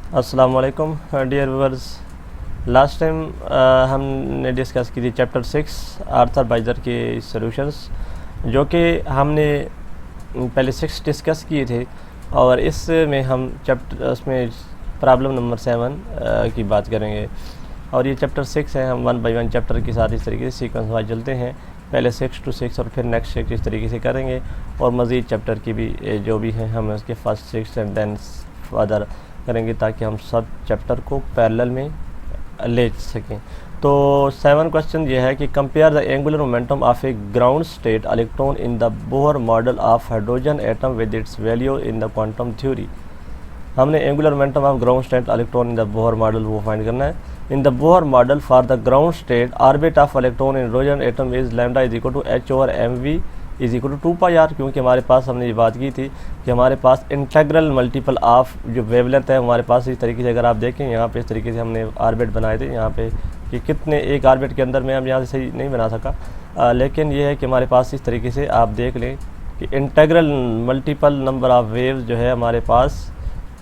अस्सलाम वालेकुम dear viewers. Last time हमने डिस्कस की थी चैप्टर 6 आर्थर बाइजर के सॉल्यूशंस, जो कि हमने पहले 6 डिस्कस किए थे और इसमें हम उसमें प्रॉब्लम नंबर 7 की बात करेंगे। और ये चैप्टर 6 है, हम 1 बाय 1 चैप्टर के साथ इस तरीके से सीक्वेंस वाइज चलते हैं। पहले 6 to 6 और फिर नेक्स्ट 6 इस तरीके से करेंगे और मज़ीद चैप्टर की भी जो भी हैं हम उसके फर्स्ट 6 एंड देन फर्दर करेंगे ताकि हम सब चैप्टर को पैरेलल में ले सकें। तो 7 क्वेश्चन ये है कि compare the angular momentum of a ground state electron in the Bohr model of hydrogen atom with its value in the quantum theory. हमने angular momentum of ground state electron in the Bohr model वो find करना है। In the Bohr model for the ground state orbit of electron in hydrogen atom is lambda is equal to h/mv is equal to 2πr, क्योंकि हमारे पास हमने ये बात की थी कि हमारे पास इंटेग्रल मल्टीपल ऑफ जो वेवलेंथ है हमारे पास इस तरीके से, अगर आप देखें यहाँ पे इस तरीके से हमने ऑर्बिट बनाए थे यहाँ पे कि कितने एक ऑर्बिट के अंदर में हम यहाँ से सही नहीं बना सका, लेकिन ये है कि हमारे पास इस तरीके से आप देख लें कि integral multiple number of waves जो है हमारे पास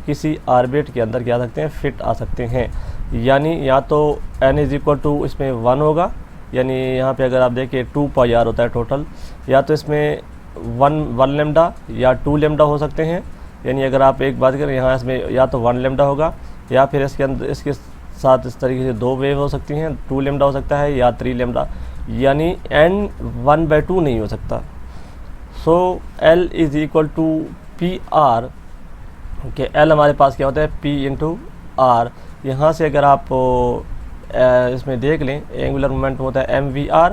किसी ऑर्बिट के अंदर क्या सकते हैं, फिट आ सकते हैं। यानी या तो n इज इक्वल टू इसमें 1 होगा, यानी यहाँ पे अगर आप देखें 2πr होता है टोटल, या तो इसमें 1 लेमडा या 2 लेमडा हो सकते हैं। यानी अगर आप एक बात करें यहाँ इसमें या तो 1 लेमडा होगा या फिर इसके अंदर इसके साथ इस तरीके से 2 वेव हो सकती हैं, 2 लेमडा हो सकता है या 3 लेमडा, यानी n 1/2 नहीं हो सकता। So l is equal to PR, कि L हमारे पास क्या होता है P/R। यहाँ से अगर आप इसमें देख लें एंगुलर मोमेंटम होता है mvr,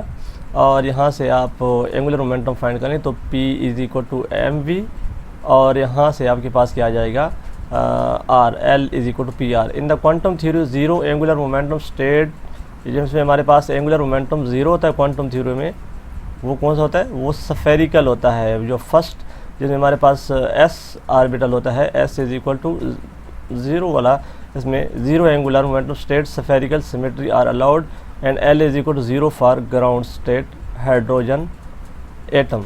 और यहाँ से आप एंगुलर मोमेंटम फाइंड करें तो P is equal to mv, और यहाँ से आपके पास क्या आ जाएगा R, L is equal to PR। In the quantum theory zero angular momentum state, जिसमें हमारे पास एंगुलर मोमेंटम ज़ीरो होता है क्वांटम थ्योरी में, वो कौन सा होता है, वो स्फेरिकल होता है। जो फर्स्ट जिसमें हमारे पास s ऑर्बिटल होता है, s इज इक्वल टू 0 वाला, इसमें zero angular momentum state spherical symmetry are allowed and L is equal to 0 for ground state hydrogen atom.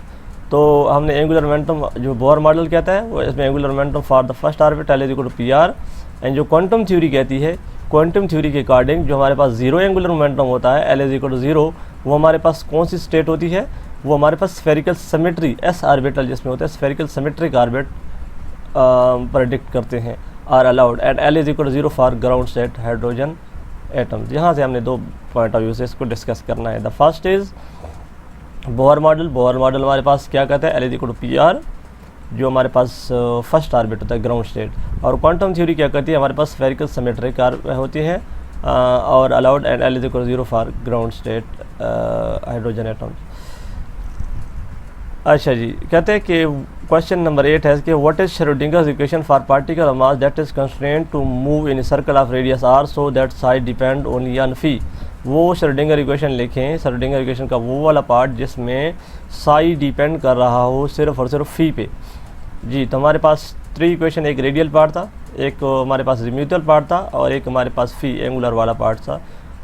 तो हमने एंगुलर मोमेंटम जो बोहर मॉडल कहता है वो इसमें angular momentum for the first orbit L is equal to PR, and जो quantum theory कहती है, क्वांटम थ्योरी के अकॉर्डिंग जो हमारे पास जीरो एंगुलर मोमेंटम होता है L इज इक्वल टू 0, वो हमारे पास कौन सी स्टेट होती है, वो हमारे पास स्फेरिकल सिमेट्री s ऑर्बिटल जिसमें होता है स्फेरिकल सिमेट्रिक ऑर्बिट प्रेडिक्ट करते हैं are allowed, and L is equal to 0 for ground state hydrogen atoms. यहाँ से हमने 2 पॉइंट ऑफ व्यू से इसको डिस्कस करना है। The first is Bohr model. Bohr model हमारे पास क्या कहता है, L is equal to PR, जो हमारे पास फर्स्ट ऑर्बिट होता है ग्राउंड स्टेट, और क्वांटम थ्योरी क्या करती है, हमारे पास स्फेरिकल सिमेट्रिक होती है और allowed, and L is equal to 0 for ground state hydrogen atoms. अच्छा जी, कहते हैं कि क्वेश्चन नंबर 8 है कि what is Schrodinger's equation for particle of mass that is constrained to move in circle of radius r so that psi depend only on phi. वो Schrodinger equation लिखें, Schrodinger equation का वो वाला part जिसमें Sai depend कर रहा हो सिर्फ और सिर्फ फी पे। जी, तो हमारे पास 3 इक्वेशन, एक रेडियल पार्ट था, एक हमारे पास रिम्यूटल पार्ट था, और एक हमारे पास फी एंगुलर वाला पार्ट था।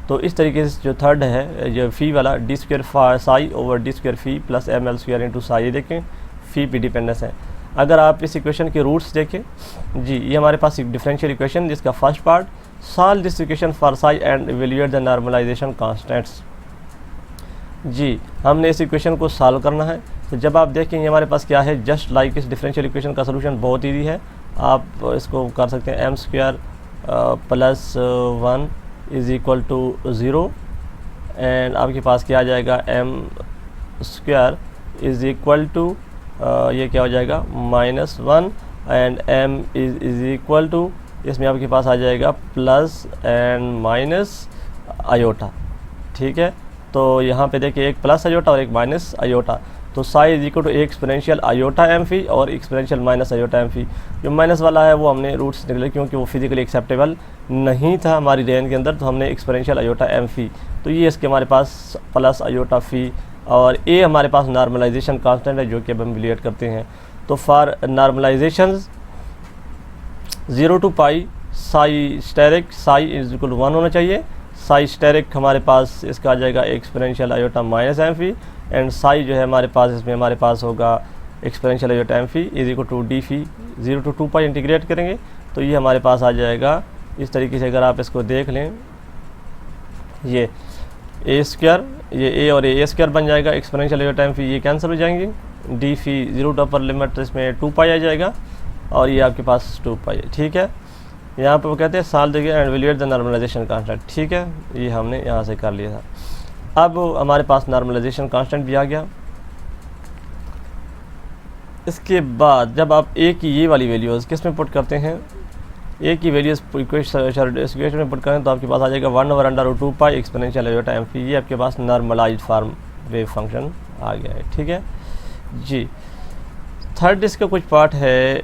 तो इस तरीके से जो थर्ड है जो फ़ी वाला, d² साई ओवर d² फ़ी प्लस ml² इंटू साई, देखें फ़ी पे डिपेंडेंस है। अगर आप इस इक्वेशन के रूट्स देखें, जी ये हमारे पास एक डिफरेंशियल इक्वेशन जिसका first part, solve this equation for psi and evaluate the normalisation constants. जी, हमने इस इक्वेशन को सॉल्व करना है। तो जब आप देखेंगे हमारे पास क्या है, जस्ट लाइक इस डिफरेंशियल इक्वेशन का सोल्यूशन बहुत ईजी है, आप इसको कर सकते हैं m² plus 1 is equal to 0, and आपके पास क्या आ जाएगा m² इज़ इक्वल टू ये क्या हो जाएगा -1, and m is equal to, इसमें आपके पास आ जाएगा प्लस एंड माइनस आयोटा। ठीक है, तो यहाँ पे देखिए एक प्लस आयोटा और एक माइनस आयोटा, तो psi is equal to exponential iota m phi और exponential minus iota m phi. जो माइनस वाला है वो हमने रूट्स निकले क्योंकि वो फिजिकली एक्सेप्टेबल नहीं था हमारी रेंज के अंदर, तो हमने एक्सपोनेंशियल आयोटा एम फी, तो ये इसके हमारे पास प्लस आयोटा फी, और ए हमारे पास नॉर्मलाइजेशन कांस्टेंट है जो कि अब हम इवैल्यूएट करते हैं। तो for normalisation 0 to π psi asterisk, psi is equal to 1 होना चाहिए। साई स्टेरिक हमारे पास इसका आ जाएगा exponential iota minus m phi, and psi जो है हमारे पास इसमें हमारे पास होगा exponential iota m phi is equal to d phi. 0 to 2π integrate करेंगे तो ये हमारे पास आ जाएगा इस तरीके से अगर आप इसको देख लें, ये ए स्क्वायर, ये ए और ए स्क्वायर बन जाएगा, एक्सपोनेंशियल एरिया टाइम फी ये कैंसिल हो जाएंगे, d phi zero to upper limit इसमें 2 पाई आ जाएगा और ये आपके पास 2 पाई है। ठीक है, यहाँ पर वो कहते हैं साल देखिए and evaluate the normalization constant. ठीक है, ये हमने यहाँ से कर लिया था। अब हमारे पास नॉर्मलाइजेशन कांस्टेंट भी आ गया। इसके बाद जब आप ए की ये वाली वैल्यूज़ किस में पुट करते हैं, ए की वैल्यूज़ इक्वेशन में पुट करें तो आपके पास आ जाएगा 1/√2 पाई एक्सपोनेंशियल एरिया टाइम फी। ये आपके पास नॉर्मलाइज्ड फॉर्म वेव फंक्शन आ गया है। ठीक है जी। थर्ड इसका कुछ पार्ट है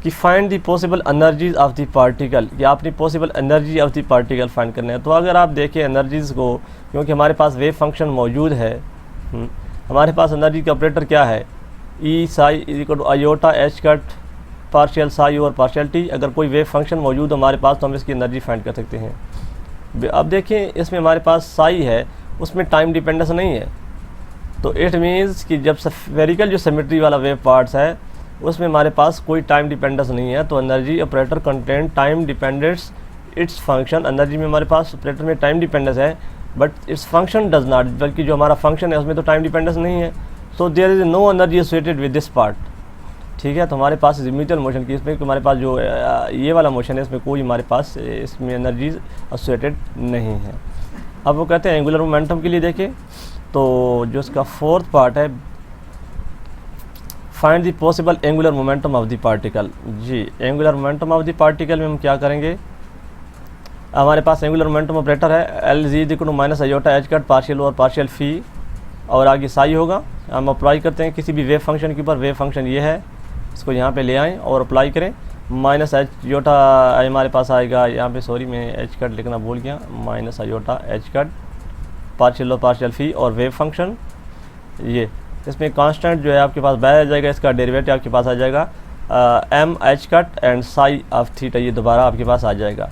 कि find the possible energies of the particle, कि आपने possible energy of the particle find करना है। तो अगर आप देखें एनर्जीज़ को, क्योंकि हमारे पास वेव फंक्शन मौजूद है, हमारे पास एनर्जी का ऑपरेटर क्या है, E psi is equal to iota H cut partial psi और पार्शियल टी। अगर कोई वेव फंक्शन मौजूद हमारे पास तो हम इसकी एनर्जी फाइंड कर सकते हैं। अब देखें इसमें हमारे पास साई है, उसमें टाइम डिपेंडेंस नहीं है, तो इट मीन्स कि जब स्फेरिकल जो सिमेट्री वाला वेव पार्ट्स है उसमें हमारे पास कोई टाइम डिपेंडेंस नहीं है। तो energy operator content time dependence its function, energy में हमारे पास ऑपरेटर में टाइम डिपेंडेंस है but its function does not, बल्कि जो हमारा फंक्शन है उसमें तो टाइम डिपेंडेंस नहीं है। So there is no energy associated with this part. ठीक है, तो हमारे पास म्यूचुअल मोशन की इसमें हमारे पास जो ये वाला मोशन है इसमें कोई हमारे पास इसमें एनर्जीज एसोसिएटेड नहीं है। अब वो कहते हैं एंगुलर मोमेंटम के लिए देखें तो जो इसका फोर्थ पार्ट है, find the possible angular momentum of the particle. जी, angular momentum of the particle में हम क्या करेंगे, हमारे पास एंगुलर मोमेंटम ऑपरेटर है L z equal to minus iota H cut partial और पार्शियल फी और आगे साई होगा। हम अप्लाई करते हैं किसी भी वेव फंक्शन के ऊपर, वेव फंक्शन ये है, इसको यहाँ पे ले आएँ और अप्लाई करें। माइनस एच योटा हमारे पास आएगा, यहाँ पे सॉरी मैं एच कट लिखना भूल गया, minus iota H cut partial और पार्शियल फी और वेव फंक्शन ये, इसमें कांस्टेंट जो है आपके पास बाहर आ जाएगा, इसका डेरिवेटिव आपके पास आ जाएगा M H cut and psi of theta, ये दोबारा आपके पास आ जाएगा।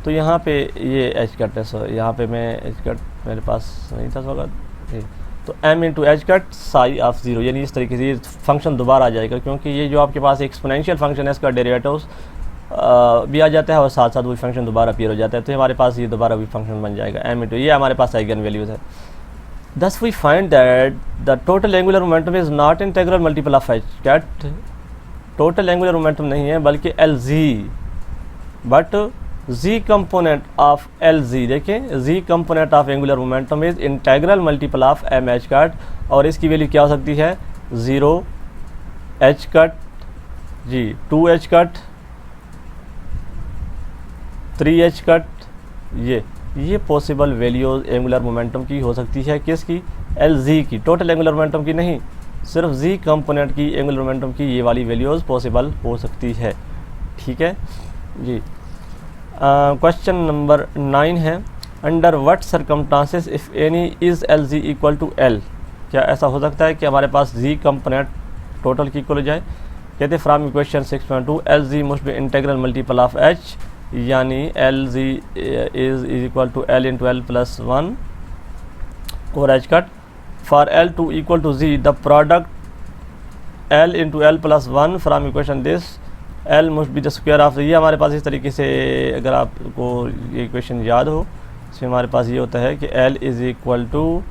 तो यहाँ पे ये एच कट है, सो यहाँ पे मैं एच कट मेरे पास नहीं था वक्त, तो M into H cut psi of zero, यानी इस तरीके से ये फंक्शन दोबारा आ जाएगा, क्योंकि ये जो आपके पास एक्सपोनेंशियल फंक्शन है इसका डेरिवेटिव भी आ जाता है और साथ साथ वही फंक्शन दोबारा अपीयर हो जाता है। तो हमारे पास ये दोबारा वही फंक्शन बन जाएगा एम इंटू, ये हमारे पास आइगन वैल्यूज़ है। Thus we find that the total angular momentum is not integral multiple of h cat, total angular momentum नहीं है बल्कि LZ, but Z component of LZ, देखें Z component of angular momentum is integral multiple of m h cat, और इसकी value क्या हो सकती है 0 h cut जी 2 h cut 3 h cut, ये पॉसिबल वैल्यूज एंगुलर मोमेंटम की हो सकती है, किसकी, एल जी की, टोटल एंगुलर मोमेंटम की नहीं, सिर्फ जी कंपोनेंट की एंगुलर मोमेंटम की ये वाली वैल्यूज पॉसिबल हो सकती है। ठीक है जी। क्वेश्चन नंबर 9 है, under what circumstances if any is L z equal to L, क्या ऐसा हो सकता है कि हमारे पास जी कंपोनेंट टोटल की इक्वल हो जाए। कहते from equation 6.2 L z must be integral multiple of h, यानी L z is equal to L into L plus 1 और h cut for L to equal to z the product L into L plus 1 from equation this L must be the square of, ये हमारे पास इस तरीके से अगर आपको ये equation याद हो इसमें हमारे पास ये होता है कि L is equal to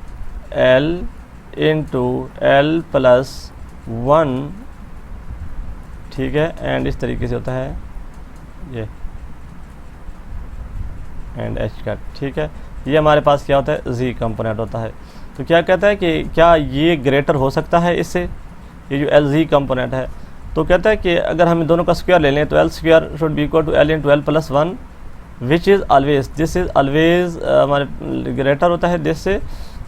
L into L plus 1, ठीक है, एंड इस तरीके से होता है ये एंड एच कट। ठीक है, ये हमारे पास क्या होता है जी कंपोनेंट होता है। तो क्या कहता है कि क्या ये ग्रेटर हो सकता है इससे, ये जो एल जी कंपोनेंट है, तो कहता है कि अगर हम दोनों का स्क्वायर ले लें तो L square should be equal to L into L plus 1 which is always, this is always हमारे ग्रेटर होता है दिस से,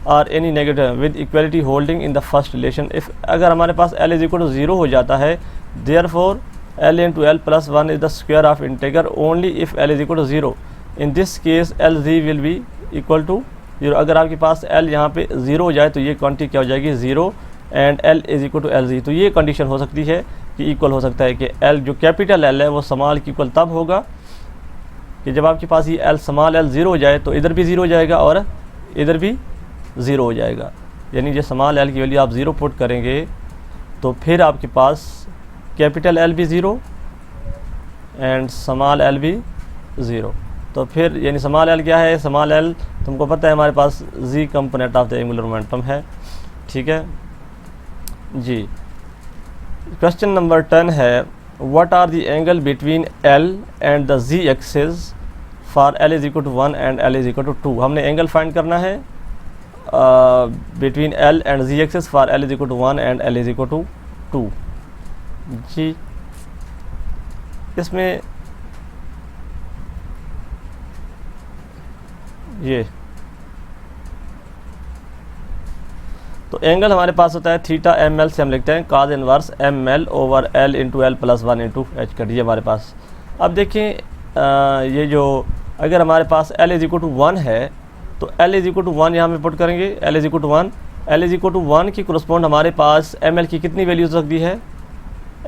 और any negative with equality holding in the first relation if, अगर हमारे पास एल इज इक्वल टू 0 हो जाता है therefore L into L plus 1 is the square of integral only if L is equal to 0, in this case L z will be equal to 0। अगर आपके पास L यहाँ पे 0 हो जाए तो ये क्वांटिटी क्या हो जाएगी 0 and L is equal to L z. तो ये कंडीशन हो सकती है कि इक्वल हो सकता है कि एल जो कैपिटल एल है वो स्मॉल की इक्वल तब होगा कि जब आपके पास ये एल स्मॉल एल 0 हो जाए तो इधर भी 0 हो जाएगा और इधर भी 0 हो जाएगा, यानी जो स्मॉल एल की वैल्यू आप 0 पुट करेंगे तो फिर आपके पास कैपिटल एल भी 0 एंड स्मॉल एल भी 0। तो फिर यानी स्मॉल एल क्या है, स्मॉल एल तुमको पता है हमारे पास z component of the angular momentum है, ठीक है जी। क्वेश्चन नंबर 10 है what are the angle between L and the z axis for L is equal to 1 and L is equal to 2। हमने एंगल फाइंड करना है between L and z axis for L is equal to 1 and L is equal to 2 जी। इसमें ये तो angle हमारे पास होता है थीटा एम एल से हम लिखते हैं cos inverse M L over L into L plus 1 into H कर दिए हमारे पास। अब देखिए ये जो अगर हमारे पास एल इज इक्वल टू 1 है तो एल इज इक्वल टू 1 यहाँ पे पुट करेंगे, L is equal to 1, L is equal to 1 की करस्पॉन्ड हमारे पास एम एल की कितनी वैल्यू हो सकती है,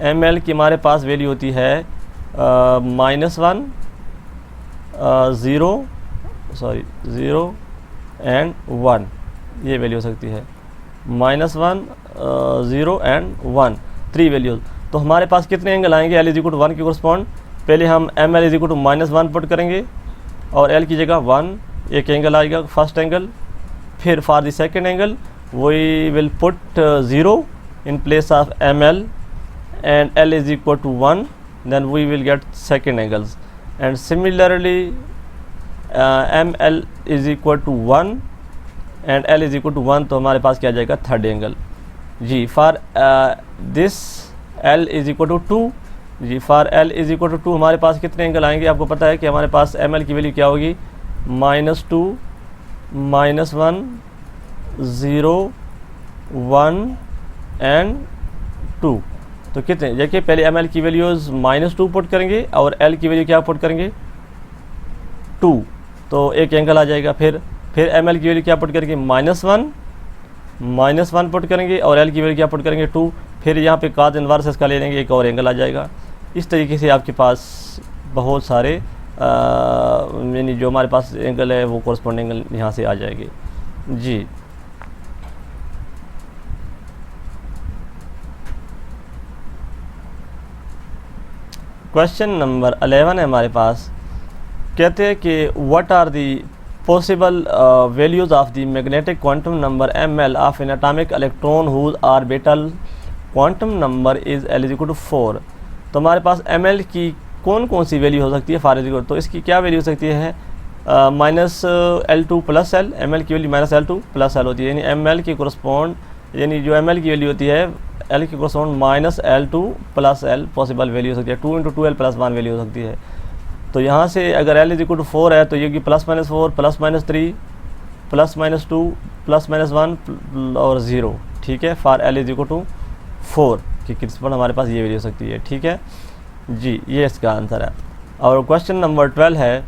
एम एल की हमारे पास वैल्यू होती है -1 0 एंड 1, ये वैल्यू हो सकती है -1 0 एंड 1, 3 वैल्यूज। तो हमारे पास कितने एंगल आएंगे एल इज इक्वल टू 1 के करस्पॉन्ड, पहले हम M L is equal to -1 put करेंगे और एल की जगह 1 एक एंगल आएगा फर्स्ट एंगल। फिर for the second angle we will put 0 in place of M L and L is equal to 1, then we will get second angles, and similarly ML is equal to 1 and L is equal to 1, तो हमारे पास क्या आ जाएगा third angle जी। For this L is equal to 2 जी, फॉर L is equal to 2 हमारे पास कितने एंगल आएंगे, आपको पता है कि हमारे पास ML की वैल्यू क्या होगी -2 -1 0 1 एंड 2। तो कितने देखिए पहले एम एल की वैल्यूज़ -2 पुट करेंगे और एल की वैल्यू क्या पुट करेंगे 2, तो एक एंगल आ जाएगा। फिर एम एल की वैल्यू क्या पुट करेंगे -1 पुट करेंगे और एल की वैल्यू क्या पुट करेंगे 2, फिर यहाँ पे cos इनवर्स इसका ले लेंगे, एक और एंगल आ जाएगा। इस तरीके से आपके पास बहुत सारे यानी जो हमारे पास एंगल है वो कॉरस्पॉन्डिंग एंगल यहाँ से आ जाएंगे जी। क्वेश्चन नंबर 11 है हमारे पास, कहते हैं कि what are the possible values of the magnetic quantum number M L of an atomic electron whose orbital quantum number is L is equal to 4। तो हमारे पास एम एल की कौन कौन सी वैल्यू हो सकती है फॉर इक्वल, तो इसकी क्या वैल्यू हो सकती है -L2 plus L, M L की वैल्यू -L2 प्लस एल होती है, यानी एम एल की कोरस्पॉन्ड यानी जो एम एल की वैल्यू होती है एल की correspond -L2 plus L possible value हो सकती है, 2 × 2L प्लस 1 वैल्यू हो सकती है। तो यहाँ से अगर L इज इक्वल टू 4 है तो ये कि +-4 +-3 +-2 +-1 और 0, ठीक है, for L is equal to 4 की किस्मत हमारे पास ये वैल्यू हो सकती है, ठीक है जी, ये इसका आंसर है। और क्वेश्चन नंबर 12 है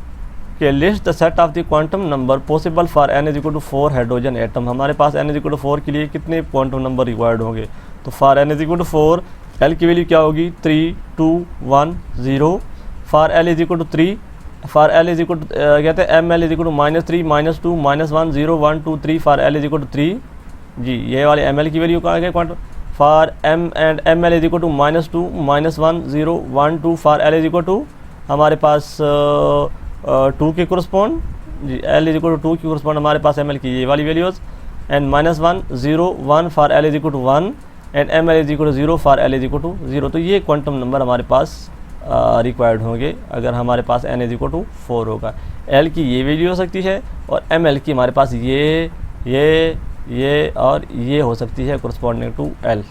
कि list the set of the quantum number possible for n is equal to 4 hydrogen atom. हमारे पास n इज इक्वल टू 4 के लिए कितने क्वांटम नंबर रिक्वायर्ड होंगे, तो for n is equal to 4 L की वैल्यू क्या होगी 3 2 1 0, for L is equal to 3, for L is equal to कहते हैं M L is equal to -3 -2 -1 0 1 2 3, for L is equal to 3 जी, ये वाले एम एल की वैल्यू कहाँ गए quantum, for M L is equal to -2 -1 0 1 2, for L is equal to हमारे पास 2 के कोरस्पॉन्ड जी, L इज इक्वल टू 2 की कोरस्पॉन्ड हमारे पास एम एल की ये वाली values, and -1 0 1 for L is equal to 1 and M L is equal to 0 for L is equal to 0। तो ये क्वांटम नंबर हमारे पास रिक्वायर्ड होंगे अगर हमारे पास n इज इक्वल टू 4 होगा। L की ये वैल्यू हो सकती है और एम एल की हमारे पास ये और ये हो सकती है कोरस्पॉन्डिंग टू L,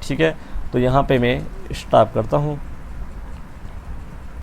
ठीक है। तो यहाँ पे मैं स्टॉप करता हूँ।